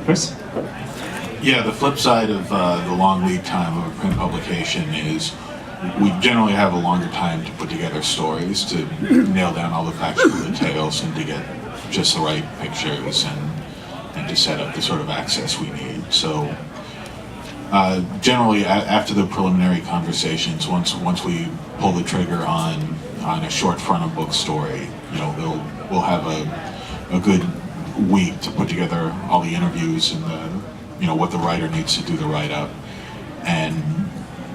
Chris? Yeah, the flip side of the long lead time of a print publication is we generally have a longer time to put together stories, to nail down all the factual details and to get just the right pictures and to set up the sort of access we need. So generally after the preliminary conversations, once we pull the trigger on a short front of book story, we'll have a good week to put together all the interviews and what the writer needs to do the write-up, and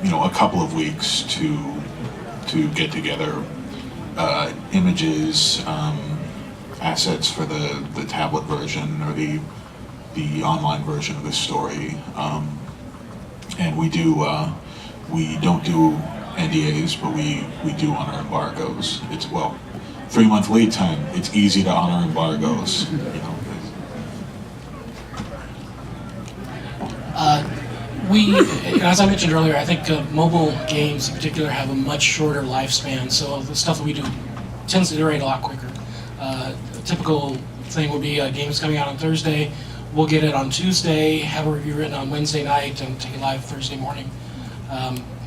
a couple of weeks to get together images, assets for the tablet version or the online version of the story. And we don't do NDAs, but we do honor embargoes. It's 3-month lead time. It's easy to honor embargoes. As I mentioned earlier, I think mobile games in particular have a much shorter lifespan, so the stuff that we do tends to iterate a lot quicker. A typical thing would be games coming out on Thursday. We'll get it on Tuesday, have a review written on Wednesday night, and take it live Thursday morning.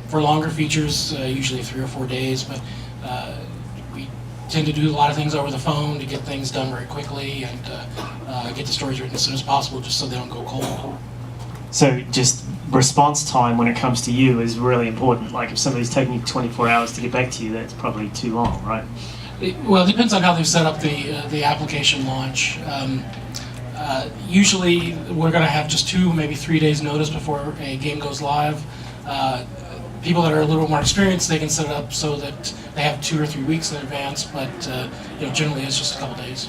For longer features, usually 3 or 4 days, but we tend to do a lot of things over the phone to get things done very quickly and get the stories written as soon as possible, just so they don't go cold. So just response time when it comes to you is really important. Like if somebody's taking you 24 hours to get back to you, that's probably too long, right? Well, it depends on how they've set up the application launch. Usually we're going to have just 2, maybe 3 days notice before a game goes live. People that are a little more experienced, they can set it up so that they have 2 or 3 weeks in advance, but generally it's just a couple days.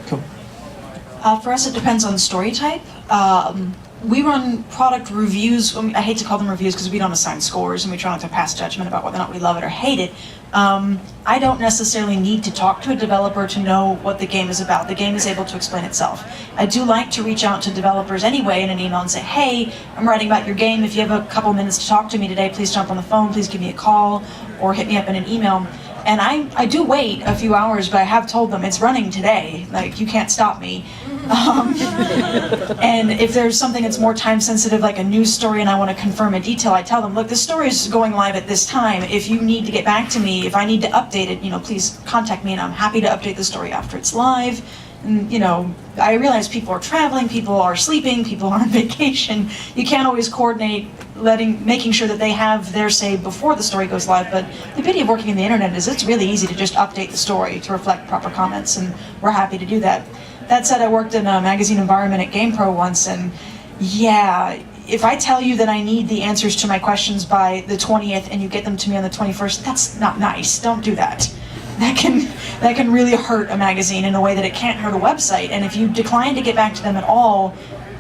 Cool. For us, it depends on story type. We run product reviews. I hate to call them reviews because we don't assign scores and we try not to pass judgment about whether or not we love it or hate it. I don't necessarily need to talk to a developer to know what the game is about. The game is able to explain itself. I do like to reach out to developers anyway in an email and say, hey, I'm writing about your game. If you have a couple minutes to talk to me today, please jump on the phone, please give me a call, or hit me up in an email. And I do wait a few hours, but I have told them it's running today. Like, you can't stop me. And if there's something that's more time sensitive, like a news story, and I want to confirm a detail, I tell them, look, this story is going live at this time. If you need to get back to me, if I need to update it, please contact me, and I'm happy to update the story after it's live. And, I realize people are traveling, people are sleeping, people are on vacation. You can't always coordinate making sure that they have their say before the story goes live, but the beauty of working in the internet is it's really easy to just update the story to reflect proper comments, and we're happy to do that. That said, I worked in a magazine environment at GamePro once, and yeah, if I tell you that I need the answers to my questions by the 20th and you get them to me on the 21st, that's not nice. Don't do that. That can really hurt a magazine in a way that it can't hurt a website. And if you decline to get back to them at all,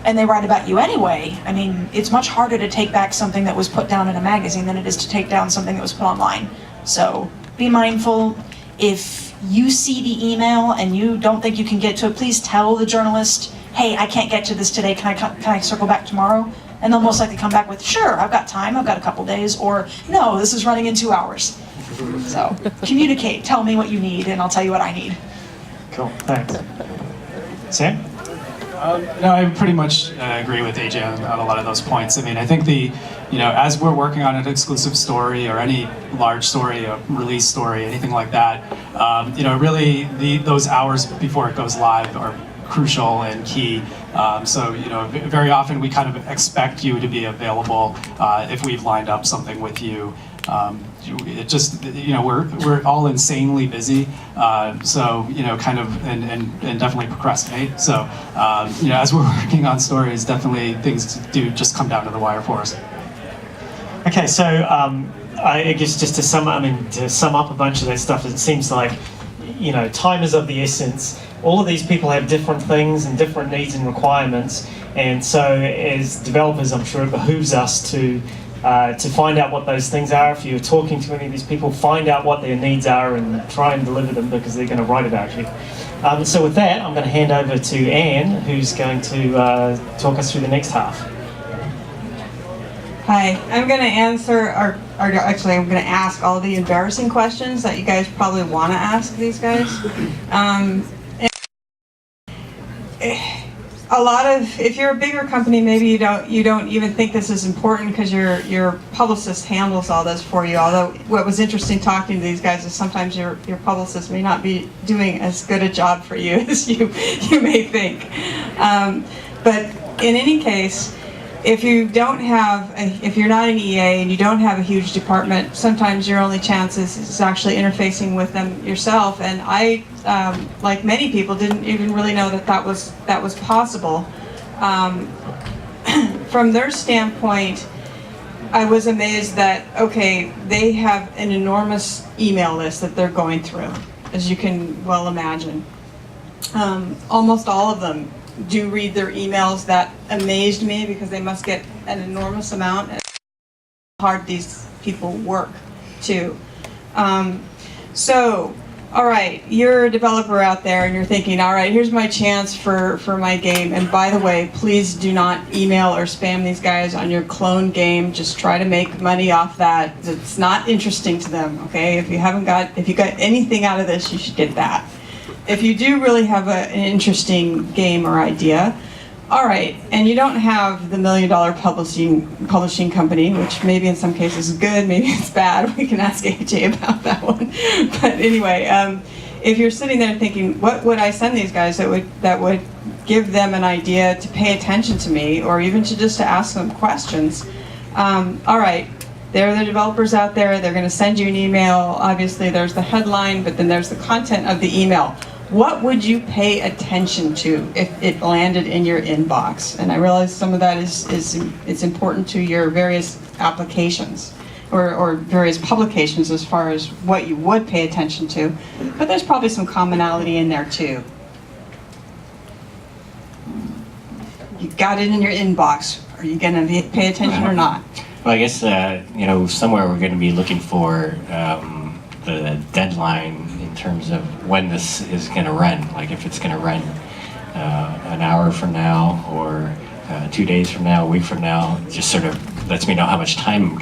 and they write about you anyway, I mean, it's much harder to take back something that was put down in a magazine than it is to take down something that was put online. So be mindful. If you see the email and you don't think you can get to it, please tell the journalist, hey, I can't get to this today, can I circle back tomorrow? And they'll most likely come back with, sure, I've got time, I've got a couple days, or no, this is running in 2 hours. So communicate, tell me what you need, and I'll tell you what I need. Cool, thanks. Sam? No, I pretty much agree with AJ on a lot of those points. I mean, I think as we're working on an exclusive story or any large story, a release story, anything like that, really those hours before it goes live are crucial and key. So, very often we kind of expect you to be available if we've lined up something with you. It just, we're all insanely busy, so, kind of, and definitely procrastinate. So, as we're working on stories, definitely things do just come down to the wire for us. Okay, so I guess just to sum up a bunch of that stuff, it seems like, time is of the essence. All of these people have different things and different needs and requirements, and so as developers, I'm sure it behooves us to find out what those things are. If you're talking to any of these people, find out what their needs are and try and deliver them, because they're going to write about you. So with that, I'm going to hand over to Anne, who's going to talk us through the next half. Hi, I'm going to answer, or actually I'm going to ask all the embarrassing questions that you guys probably want to ask these guys. a lot of, if you're a bigger company, maybe you don't even think this is important because your publicist handles all this for you. Although what was interesting talking to these guys is sometimes your publicist may not be doing as good a job for you as you may think. But in any case, if you don't have, if you're not an EA and you don't have a huge department, sometimes your only chance is actually interfacing with them yourself. And I, like many people, didn't even really know that was possible. From their standpoint, I was amazed that, okay, they have an enormous email list that they're going through, as you can well imagine. Almost all of them do read their emails. That amazed me because they must get an enormous amount. And how hard these people work too. So, all right, you're a developer out there and you're thinking, all right, here's my chance for my game. And by the way, please do not email or spam these guys on your clone game. Just try to make money off that. It's not interesting to them, okay? If you got anything out of this, you should get that. If you do really have an interesting game or idea, all right, and you don't have the $1 million publishing company, which maybe in some cases is good, maybe it's bad. We can ask AJ about that one. But anyway, if you're sitting there thinking, what would I send these guys that would give them an idea to pay attention to me, or even to ask them questions? All right. There are the developers out there. They're going to send you an email. Obviously, there's the headline, but then there's the content of the email. What would you pay attention to if it landed in your inbox? And I realize some of that it's important to your various applications or various publications as far as what you would pay attention to. But there's probably some commonality in there too. You got it in your inbox. Are you going to pay attention or not? Well, I guess, somewhere we're going to be looking for the deadline in terms of when this is going to run. Like if it's going to run an hour from now or 2 days from now, a week from now, it just sort of lets me know how much time.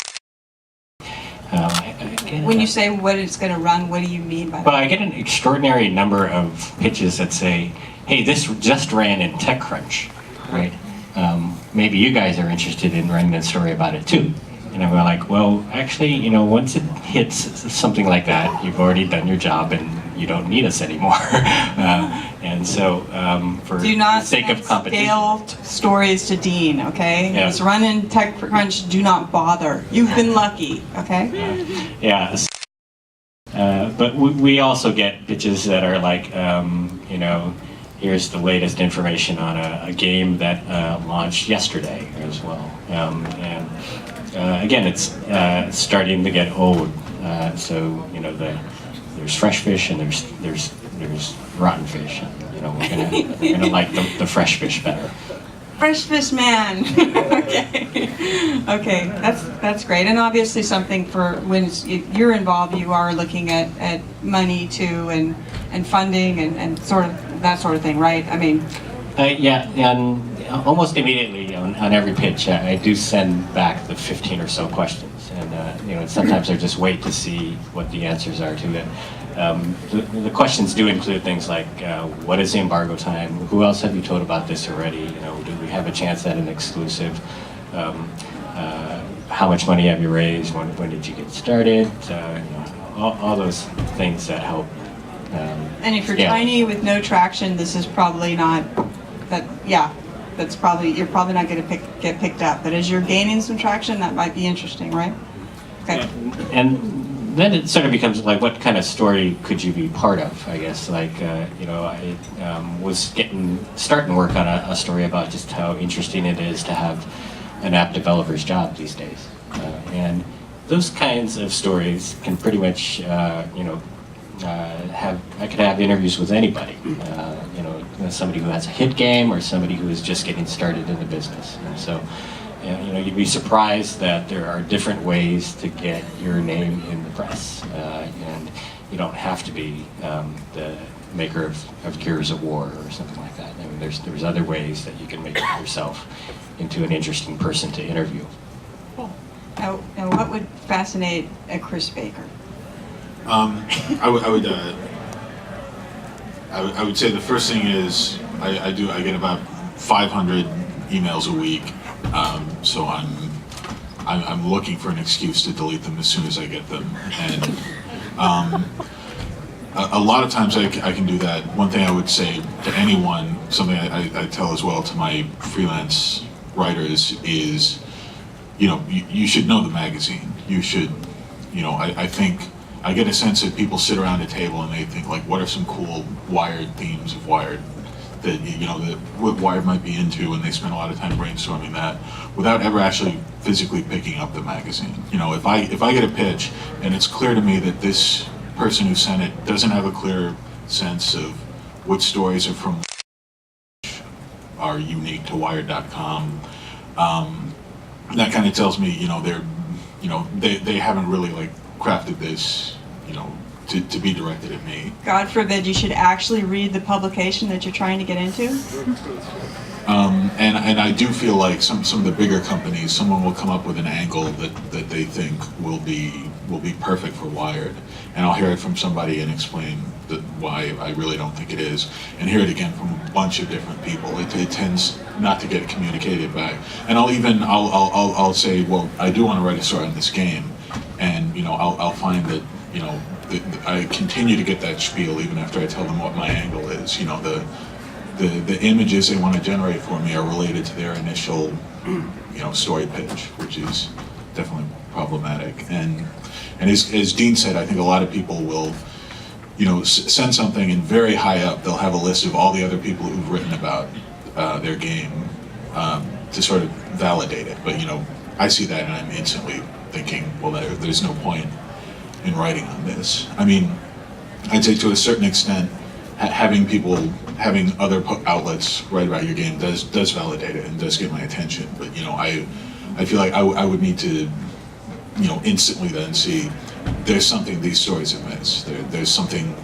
When you say what it's going to run, what do you mean by that? Well, I get an extraordinary number of pitches that say, hey, this just ran in TechCrunch, right? Maybe you guys are interested in writing a story about it too. And I'm like, well, actually, once it hits something like that, you've already done your job and you don't need us anymore. And so, for the sake of competition. Do not scale stories to Dean, okay? Yeah. It's run in TechCrunch, do not bother. You've been lucky, okay? Yeah. But we also get pitches that are like, here's the latest information on a game that launched yesterday as well. Again, it's starting to get old. So there's fresh fish and there's rotten fish. And, we're gonna like the fresh fish better. Fresh fish man. Okay, that's great. And obviously something for when you're involved, you are looking at money too and funding and sort of that sort of thing, right? I mean. Yeah, and almost immediately on every pitch, I do send back the 15 or so questions, and sometimes I just wait to see what the answers are to it. The questions do include things like, what is the embargo time? Who else have you told about this already? Do we have a chance at an exclusive? How much money have you raised? When did you get started? All those things that help. And if you're tiny with no traction, this is probably not that. Yeah, you're probably not going to get picked up. But as you're gaining some traction, that might be interesting, right? Okay. Yeah. And then it sort of becomes like, what kind of story could you be part of? I guess I was starting work on a story about just how interesting it is to have an app developer's job these days, and those kinds of stories can pretty much I could have interviews with anybody, somebody who has a hit game or somebody who is just getting started in the business. And so, you'd be surprised that there are different ways to get your name in the press, and you don't have to be the maker of Gears of War or something like that. I mean, there's other ways that you can make yourself into an interesting person to interview. Cool. Now, what would fascinate a Chris Baker? I would say the first thing is I get about 500 emails a week, so I'm looking for an excuse to delete them as soon as I get them. And a lot of times I can do that. One thing I would say to anyone, something I tell as well to my freelance writers is, you should know the magazine. You should, I think, I get a sense that people sit around a table and they think, like, what are some cool Wired themes of Wired that, that what Wired might be into, and they spend a lot of time brainstorming that without ever actually physically picking up the magazine. If I get a pitch and it's clear to me that this person who sent it doesn't have a clear sense of which stories are from are unique to Wired.com, that kind of tells me, they haven't really like crafted this, to be directed at me. God forbid you should actually read the publication that you're trying to get into. And I do feel like some of the bigger companies, someone will come up with an angle that they think will be perfect for Wired, and I'll hear it from somebody and explain why I really don't think it is, and hear it again from a bunch of different people. It tends not to get communicated back, and I'll say, well, I do want to write a story on this game, and I'll find that I continue to get that spiel even after I tell them what my angle is. The images they want to generate for me are related to their initial, story pitch, which is definitely problematic. And as Dean said, I think a lot of people will, send something, and very high up they'll have a list of all the other people who've written about their game to sort of validate it. But I see that and I'm instantly thinking, well, there's no point in writing on this. I mean, I'd say to a certain extent, having other outlets write about your game does validate it and does get my attention. But I feel like I would need to instantly then see there's something these stories have missed. There's something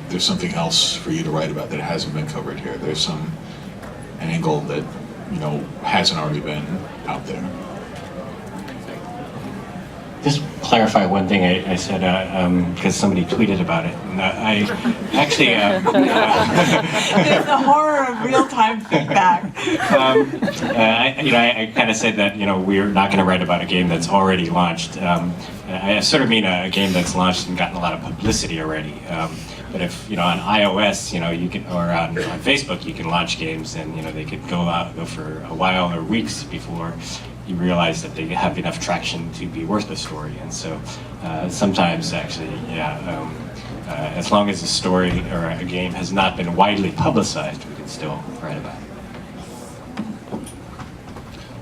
else for you to write about that hasn't been covered here. There's some angle that hasn't already been out there. Just clarify one thing I said, because somebody tweeted about it. And I actually... It's the horror of real-time feedback. I kind of said that, we're not going to write about a game that's already launched. I sort of mean a game that's launched and gotten a lot of publicity already. But if, on iOS, you can, or on Facebook, you can launch games and, they could go for a while or weeks before you realize that they have enough traction to be worth the story. And so sometimes actually, as long as a story or a game has not been widely publicized, we can still write about it.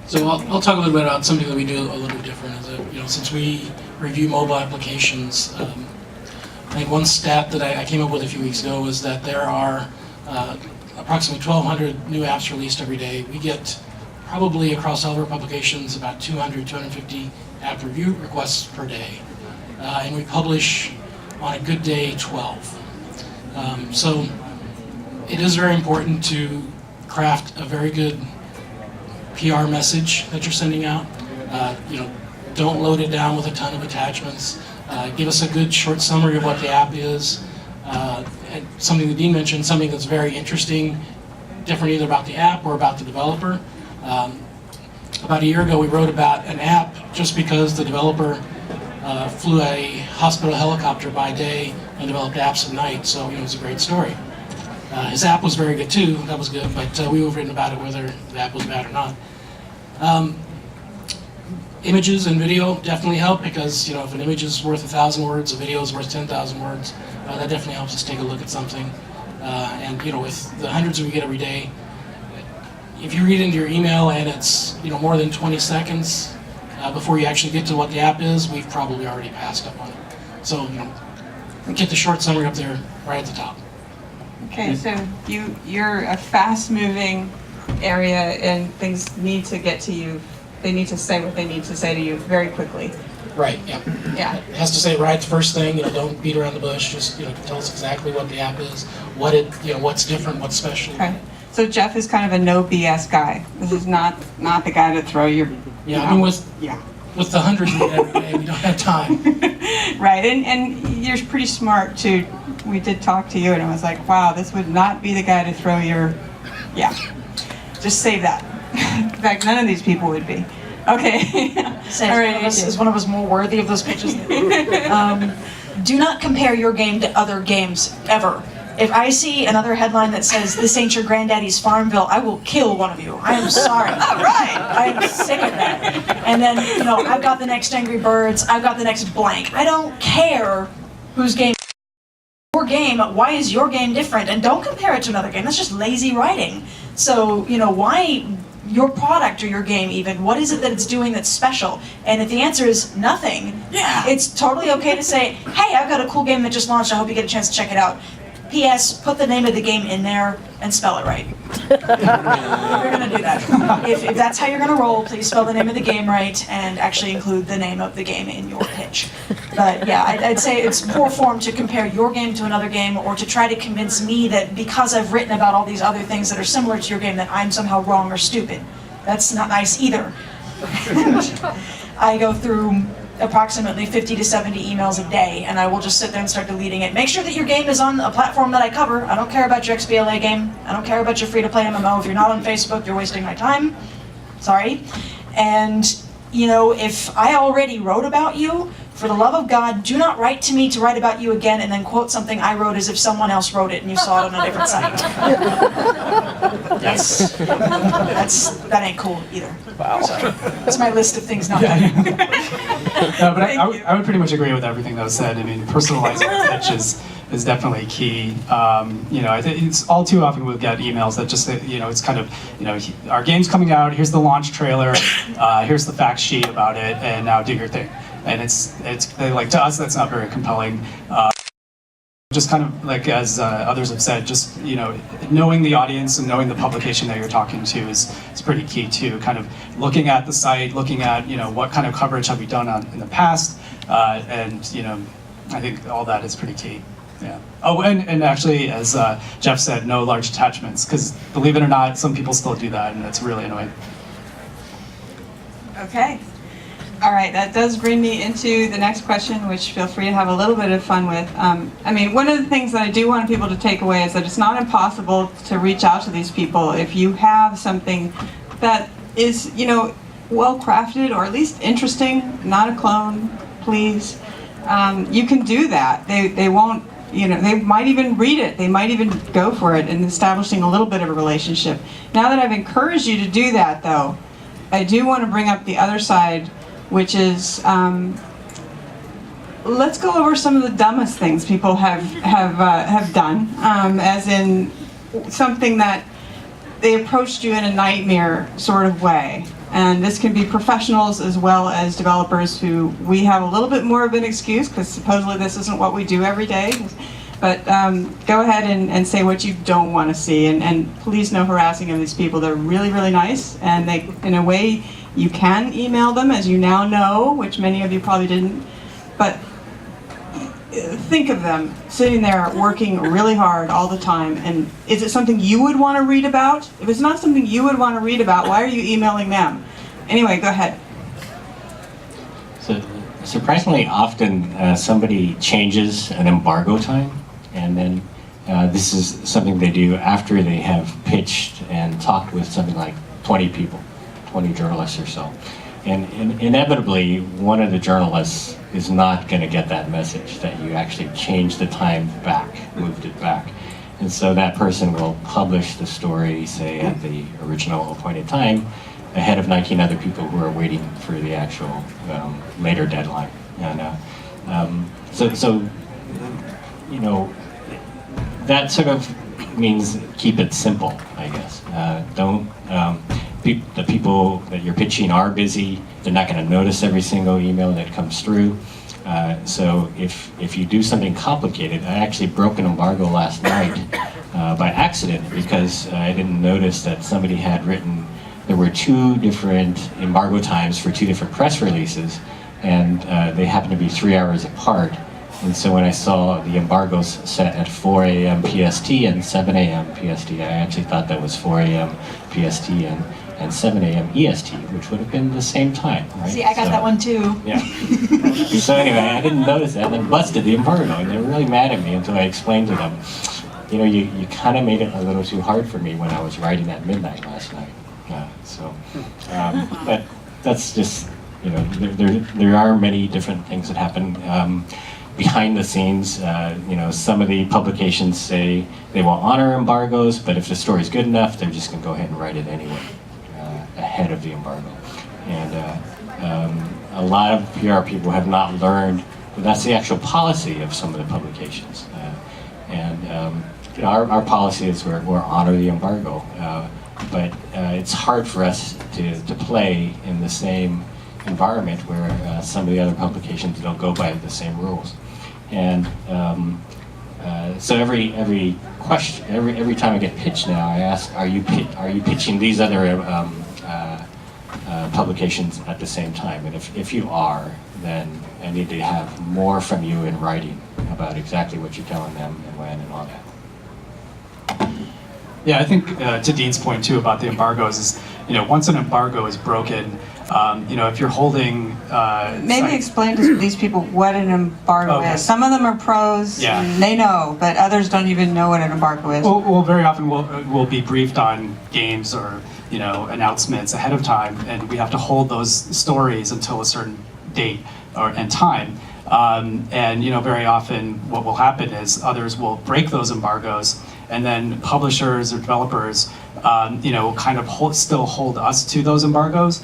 So I'll talk a little bit about something that we do a little bit different. Is that, since we review mobile applications, I think one stat that I came up with a few weeks ago was that there are approximately 1,200 new apps released every day. We get probably across all of our publications about 200, 250 app review requests per day. And we publish, on a good day, 12. So it is very important to craft a very good PR message that you're sending out. Don't load it down with a ton of attachments. Give us a good short summary of what the app is. And something that Dean mentioned, something that's very interesting, different either about the app or about the developer. About a year ago, we wrote about an app just because the developer flew a hospital helicopter by day and developed apps at night, so it was a great story. His app was very good too, that was good, but we would have written about it whether the app was bad or not. Images and video definitely help because if an image is worth 1,000 words, a video is worth 10,000 words. That definitely helps us take a look at something. And with the hundreds we get every day, if you read into your email and it's more than 20 seconds before you actually get to what the app is, we've probably already passed up on it. So get the short summary up there right at the top. Okay, so you're a fast-moving area, and things need to get to you. They need to say what they need to say to you very quickly. Right. Yeah. Yeah. It has to say right the first thing. Don't beat around the bush. Just tell us exactly what the app is, what's different, what's special. Okay. So Jeff is kind of a no BS guy. This is not the guy to throw your. Yeah. I mean, with the hundreds we get every day, we don't have time. Right, and you're pretty smart too. We did talk to you, and it was like, wow, this would not be the guy to throw your. Yeah. Just save that. In fact, none of these people would be. Okay. Say, All right, is one of us more worthy of those pitches? Do not compare your game to other games, ever. If I see another headline that says, "This ain't your granddaddy's Farmville," I will kill one of you. I am sorry. All right. I am sick of that. And then, I've got the next Angry Birds, I've got the next blank. I don't care whose game. Your game, why is your game different? And don't compare it to another game. That's just lazy writing. So, why your product or your game even, what is it that it's doing that's special? And if the answer is nothing, it's totally okay to say, "Hey, I've got a cool game that just launched, I hope you get a chance to check it out. P.S. Put the name of the game in there and spell it right." If you're gonna do that. If that's how you're gonna roll, please spell the name of the game right and actually include the name of the game in your pitch. But yeah, I'd say it's poor form to compare your game to another game or to try to convince me that because I've written about all these other things that are similar to your game that I'm somehow wrong or stupid. That's not nice either. I go through approximately 50 to 70 emails a day, and I will just sit there and start deleting it. Make sure that your game is on a platform that I cover. I don't care about your XBLA game. I don't care about your free-to-play MMO. If you're not on Facebook, you're wasting my time. Sorry. And, if I already wrote about you, for the love of God, do not write to me to write about you again and then quote something I wrote as if someone else wrote it and you saw it on a different site. That ain't cool either. Wow. So, that's my list of things not to do. No, but I would pretty much agree with everything that was said. I mean, personalizing the pitch is definitely key. I think it's all too often we'll get emails that just say, it's kind of, our game's coming out, here's the launch trailer, here's the fact sheet about it, and now do your thing. And it's like, to us, that's not very compelling. Just kind of like, as others have said, just, knowing the audience and knowing the publication that you're talking to is pretty key too. Kind of looking at the site, looking at, what kind of coverage have we done in the past, and, I think all that is pretty key. Yeah. Oh, and actually, as Jeff said, no large attachments, because believe it or not, some people still do that, and that's really annoying. Okay. All right, that does bring me into the next question, which feel free to have a little bit of fun with. One of the things that I do want people to take away is that it's not impossible to reach out to these people if you have something that is, well crafted or at least interesting, not a clone, please. You can do that. They won't, they might even read it. They might even go for it in establishing a little bit of a relationship. Now that I've encouraged you to do that, though, I do want to bring up the other side, which is, let's go over some of the dumbest things people have done, as in something that they approached you in a nightmare sort of way. And this can be professionals as well as developers who we have a little bit more of an excuse because supposedly this isn't what we do every day. But go ahead and say what you don't want to see, and please no harassing of these people. They're really, really nice, and they, in a way, you can email them, as you now know, which many of you probably didn't. But think of them sitting there working really hard all the time, and is it something you would want to read about? If it's not something you would want to read about, why are you emailing them? Anyway, go ahead. So surprisingly often somebody changes an embargo time, and then this is something they do after they have pitched and talked with something like 20 people, 20 journalists or so. And inevitably, one of the journalists is not going to get that message that you actually changed the time back, moved it back. And so that person will publish the story, say, at the original appointed time, ahead of 19 other people who are waiting for the actual later deadline. And so that sort of means keep it simple, I guess. The people that you're pitching are busy. They're not going to notice every single email that comes through. So if you do something complicated, I actually broke an embargo last night by accident because I didn't notice that somebody had written, there were 2 different embargo times for 2 different press releases, and they happened to be 3 hours apart. And so when I saw the embargoes set at 4 a.m. PST and 7 a.m. PST, I actually thought that was 4 a.m. PST and 7 a.m. EST, which would have been the same time, right? See, I got that one too. Yeah. So anyway, I didn't notice that, and then busted the embargo, and they were really mad at me until I explained to them, you know, you kind of made it a little too hard for me when I was writing at midnight last night. But that's just, you know, there are many different things that happen behind the scenes. You know, some of the publications say they will honor embargoes, but if the story's good enough, they're just going to go ahead and write it anyway, ahead of the embargo. And a lot of PR people have not learned that that's the actual policy of some of the publications. You know, our policy is we'll honor the embargo, but it's hard for us to play in the same environment where some of the other publications don't go by the same rules. And so every question, every time I get pitched now, I ask, are you pitching these other publications at the same time? And if you are, then I need to have more from you in writing about exactly what you're telling them and when and all that. Yeah, I think to Dean's point too about the embargoes is, you know, once an embargo is broken, you know, if you're holding Maybe explain to these people what an embargo Okay. is. Some of them are pros, Yeah. and they know, but others don't even know what an embargo is. well, very often we'll be briefed on games or, you know, announcements ahead of time, and we have to hold those stories until a certain date and time. And you know, very often what will happen is others will break those embargoes, and then publishers or developers, you know, kind of still hold us to those embargoes,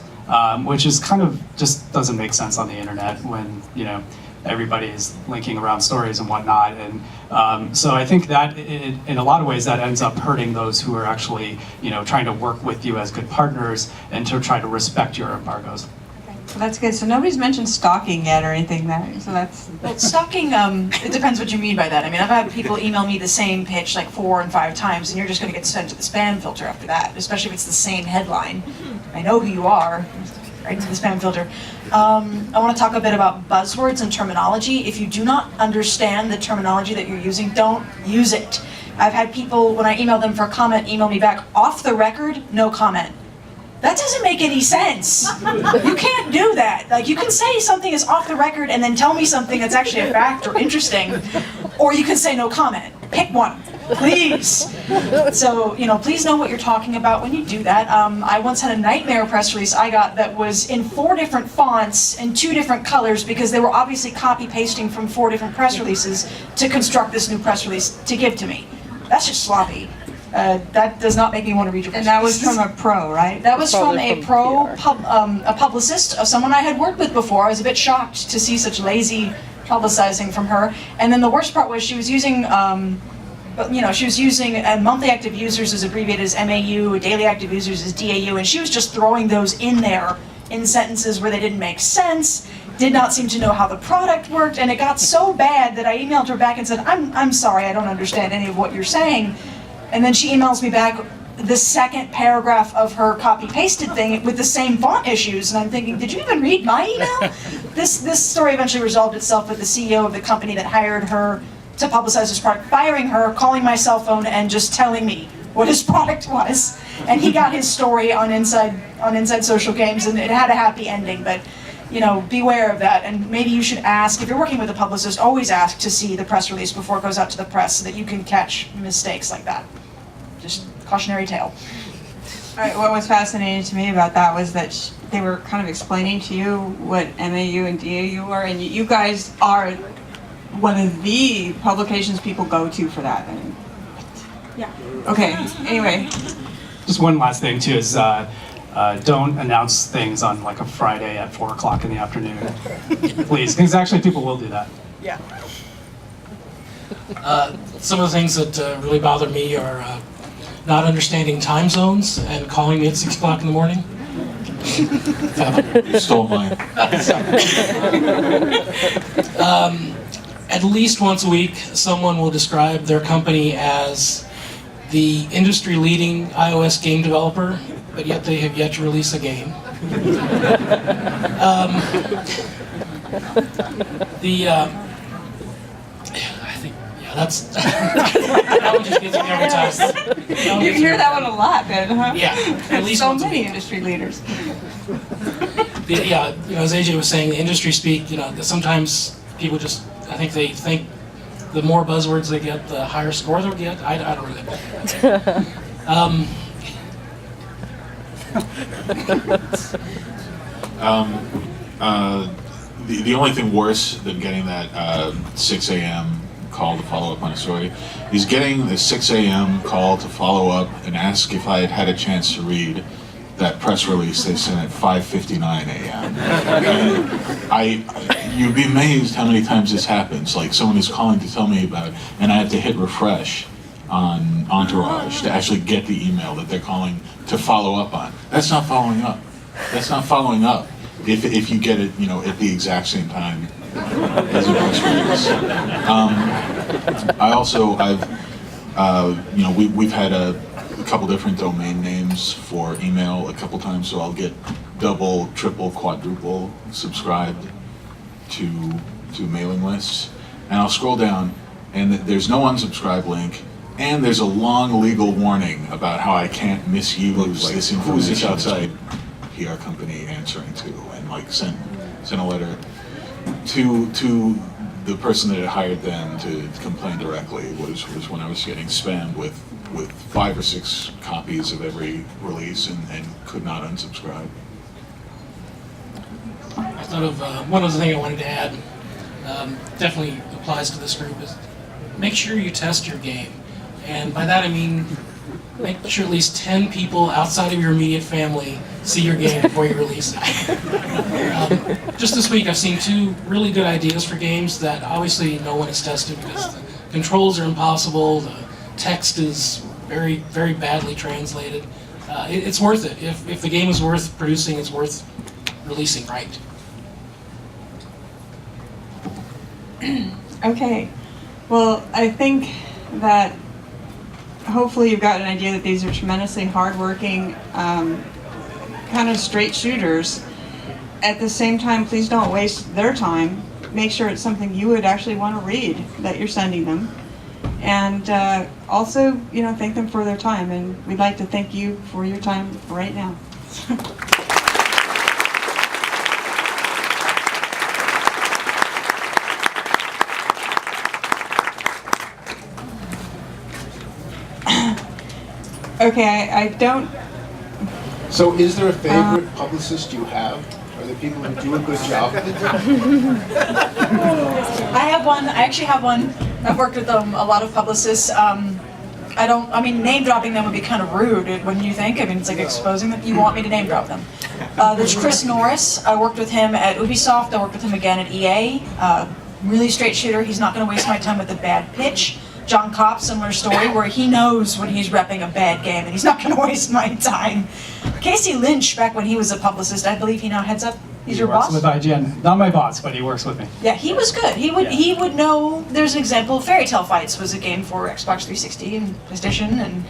which is kind of just doesn't make sense on the internet when, you know, everybody is linking around stories and whatnot. And so I think that in a lot of ways that ends up hurting those who are actually, you know, trying to work with you as good partners and to try to respect your embargoes. So that's good. So nobody's mentioned stalking yet or anything there. So that's Well, stalking, it depends what you mean by that. I mean, I've had people email me the same pitch like 4 and 5 times, and you're just going to get sent to the spam filter after that, especially if it's the same headline. I know who you are, right to the spam filter. I want to talk a bit about buzzwords and terminology. If you do not understand the terminology that you're using, don't use it. I've had people, when I email them for a comment, email me back, off the record, no comment. That doesn't make any sense. You can't do that. Like, you can say something is off the record and then tell me something that's actually a fact or interesting, or you can say no comment. Pick one, please. So, you know, please know what you're talking about when you do that. I once had a nightmare press release I got that was in 4 different fonts and 2 different colors because they were obviously copy pasting from 4 different press releases to construct this new press release to give to me. That's just sloppy. That does not make me want to read your press and that was releases. from a pro, right? That was from Probably a from a publicist, someone I had worked with before. I was a bit shocked to see such lazy publicizing from her. And then the worst part was she was using, you know, she was using monthly active users is abbreviated as MAU, daily active users is DAU, and she was just throwing those in there in sentences where they didn't make sense, did not seem to know how the product worked, and it got so bad that I emailed her back and said, I'm sorry, I don't understand any of what you're saying. And then she emails me back the second paragraph of her copy-pasted thing with the same font issues, and I'm thinking, did you even read my email? This story eventually resolved itself with the CEO of the company that hired her to publicize his product, firing her, calling my cell phone, and just telling me what his product was. And he got his story on Inside Social Games, and it had a happy ending, but you know, beware of that, and maybe you should ask, if you're working with a publicist, always ask to see the press release before it goes out to the press so that you can catch mistakes like that. Just cautionary tale. All right, what was fascinating to me about that was that they were kind of explaining to you what MAU and DAU are, and you guys are one of the publications people go to for that. I mean, Yeah. okay, anyway. Just one last thing too is don't announce things on like a Friday at 4 o'clock in the afternoon, please, because actually people will do that. Yeah. Some of the things that really bother me are not understanding time zones and calling me at 6 o'clock in the morning. You stole mine. At least once a week, someone will describe their company as the industry-leading iOS game developer, but yet they have yet to release a game. I think, yeah, that's that one just gets me every time. That one You gets me hear every that one a lot, Ben, huh? Yeah, at least so once a many week. industry leaders. Yeah, you know, as AJ was saying, the industry speak, you know, that sometimes people just, I think they think the more buzzwords they get, the higher score they'll get. I don't really know. The only thing worse than getting that 6 a.m. call to follow up on a story is getting the 6 a.m. call to follow up and ask if I had had a chance to read that press release they sent at 5:59 a.m. You'd be amazed how many times this happens. Like someone is calling to tell me about it, and I have to hit refresh on Entourage to actually get the email that they're calling to follow up on. That's not following up. That's not following up. If you get it, at the exact same time as a press release. We've had a couple different domain names for email a couple times, so I'll get double, triple, quadruple subscribed to mailing lists, and I'll scroll down, and there's no unsubscribe link, and there's a long legal warning about how I can't misuse this information outside PR company answering to, and sent a letter to the person that had hired them to complain directly. Was when I was getting spammed with 5 or 6 copies of every release and could not unsubscribe. I thought of one other thing I wanted to add, definitely applies to this group, is make sure you test your game. And by that I mean, make sure at least 10 people outside of your immediate family see your game before you release it. Just this week I've seen 2 really good ideas for games that obviously no one has tested because the controls are impossible, the text is very, very badly translated. It's worth it. If the game is worth producing, it's worth releasing right. Okay, well, I think that hopefully you've got an idea that these are tremendously hardworking, kind of straight shooters. At the same time, please don't waste their time. Make sure it's something you would actually want to read that you're sending them. And also, thank them for their time. And we'd like to thank you for your time right now. Okay, I don't. So is there a favorite publicist you have? Are there people who do a good job? I have one. I actually have one. I've worked with a lot of publicists. Name dropping them would be kind of rude, wouldn't you think? I mean, it's like exposing them. You want me to name drop them. There's Chris Norris. I worked with him at Ubisoft. I worked with him again at EA. Really straight shooter. He's not going to waste my time with a bad pitch. John Kopp, similar story, where he knows when he's repping a bad game and he's not going to waste my time. Casey Lynch, back when he was a publicist, I believe he now heads up. He's your boss? He works with IGN. Not my boss, but he works with me. Yeah, he was good. He would know. There's an example. Fairy Tale Fights was a game for Xbox 360 and PlayStation, and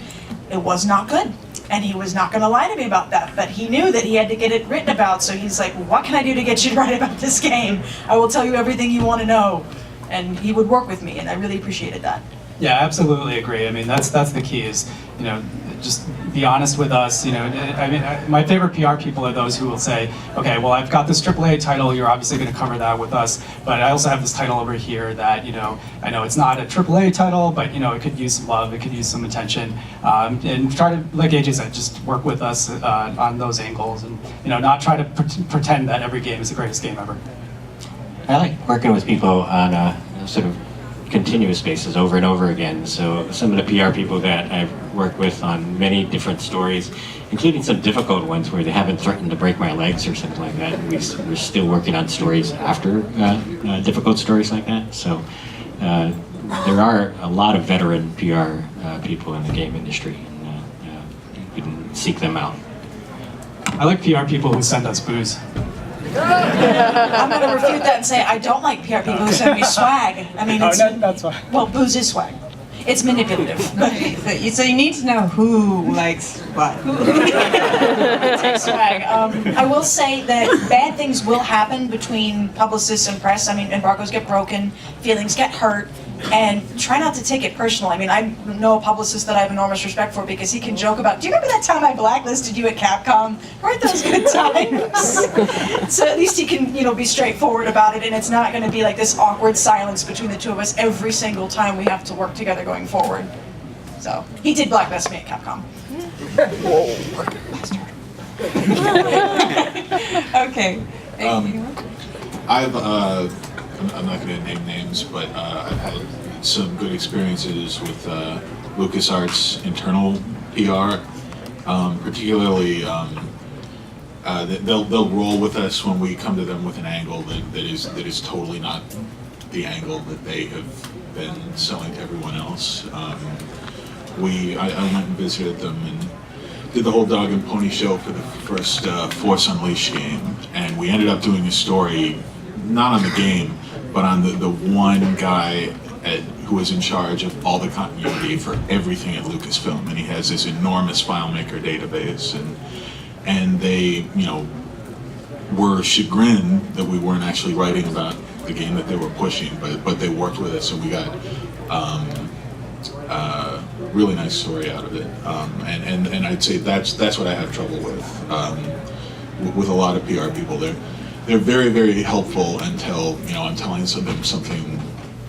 it was not good. And he was not going to lie to me about that, but he knew that he had to get it written about, so he's like, what can I do to get you to write about this game? I will tell you everything you want to know. And he would work with me, and I really appreciated that. Yeah, absolutely agree. I mean, that's the key is, just be honest with us. My favorite PR people are those who will say, okay, well, I've got this AAA title, you're obviously going to cover that with us, but I also have this title over here that, I know it's not a AAA title, but, it could use some love, it could use some attention, and try to, like AJ said, just work with us on those angles and, not try to pretend that every game is the greatest game ever. I like working with people on sort of continuous basis over and over again. So some of the PR people that I've worked with on many different stories, including some difficult ones where they haven't threatened to break my legs or something like that. We're still working on stories after difficult stories like that. So there are a lot of veteran PR people in the game industry, and you can seek them out. I like PR people who send us booze. I'm going to refute that and say I don't like PR people who send me swag. I mean, that's fine. Well, booze is swag. It's manipulative. But So you need to know who likes what. it's swag. I will say that bad things will happen between publicists and press. I mean, embargoes get broken, feelings get hurt. And try not to take it personal. I mean, I know a publicist that I have enormous respect for because he can joke about, do you remember that time I blacklisted you at Capcom? Weren't those good times? So at least he can, be straightforward about it, and it's not going to be like this awkward silence between the two of us every single time we have to work together going forward. So, he did blacklist me at Capcom. Okay. I'm not going to name names, but I've had some good experiences with LucasArts internal PR. Particularly, they'll roll with us when we come to them with an angle that is totally not the angle that they have been selling to everyone else. I went and visited them and did the whole dog and pony show for the first Force Unleashed game, and we ended up doing a story not on the game, but on the one guy who is in charge of all the continuity for everything at Lucasfilm, and he has this enormous FileMaker database, and they, were chagrined that we weren't actually writing about the game that they were pushing, but they worked with us, and we got a really nice story out of it. And I'd say that's what I have trouble with a lot of PR people. They're very, very helpful until, I'm telling them something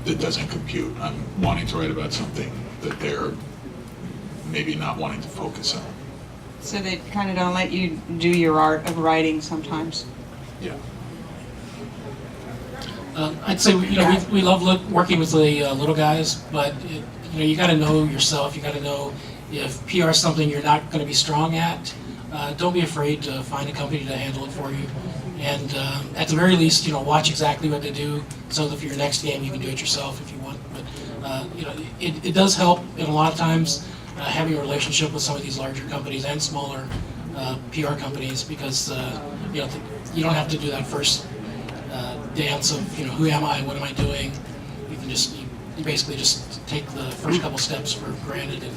that doesn't compute. I'm wanting to write about something that they're maybe not wanting to focus on. So they kind of don't let you do your art of writing sometimes. Yeah. I'd say we love working with the little guys, but you got to know yourself. You got to know if PR is something you're not going to be strong at. Don't be afraid to find a company to handle it for you, and at the very least, watch exactly what they do, so that for your next game you can do it yourself if you want. But it does help, and a lot of times having a relationship with some of these larger companies and smaller PR companies, because you don't have to do that first dance of who am I, what am I doing. You can you basically just take the first couple steps for granted and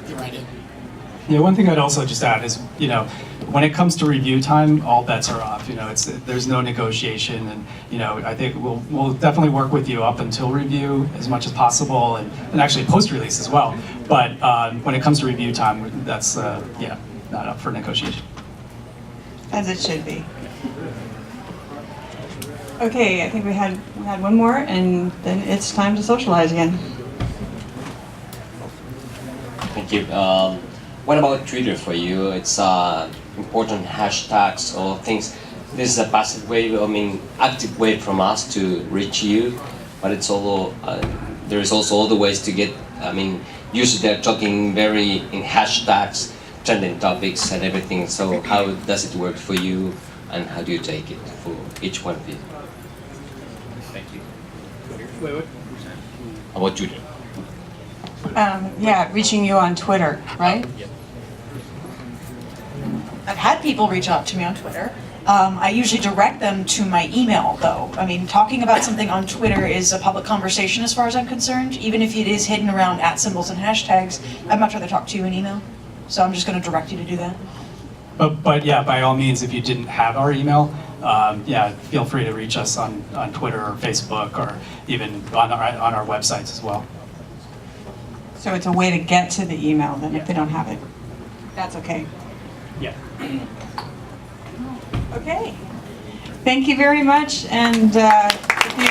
get right in. Yeah, one thing I'd also just add is, when it comes to review time, all bets are off. There's no negotiation, and I think we'll definitely work with you up until review as much as possible, and actually post-release as well. But when it comes to review time, that's not up for negotiation. As it should be. Okay, I think we had one more, and then it's time to socialize again. Thank you. What about Twitter for you? It's important hashtags or things. This is a passive way, active way from us to reach you, but it's also there is also other ways to get. Usually they're talking very in hashtags, trending topics and everything. So how does it work for you, and how do you take it for each one of you? Thank you. Wait. About Twitter. Reaching you on Twitter, right? Yeah. I've had people reach out to me on Twitter. I usually direct them to my email, though. Talking about something on Twitter is a public conversation as far as I'm concerned. Even if it is hidden around @symbols and hashtags, I'd much rather talk to you in email. So I'm just going to direct you to do that. But yeah, by all means, if you didn't have our email, feel free to reach us on Twitter or Facebook, or even on our websites as well. So it's a way to get to the email then if they don't have it. That's okay. Yeah. Okay. Thank you very much, and if you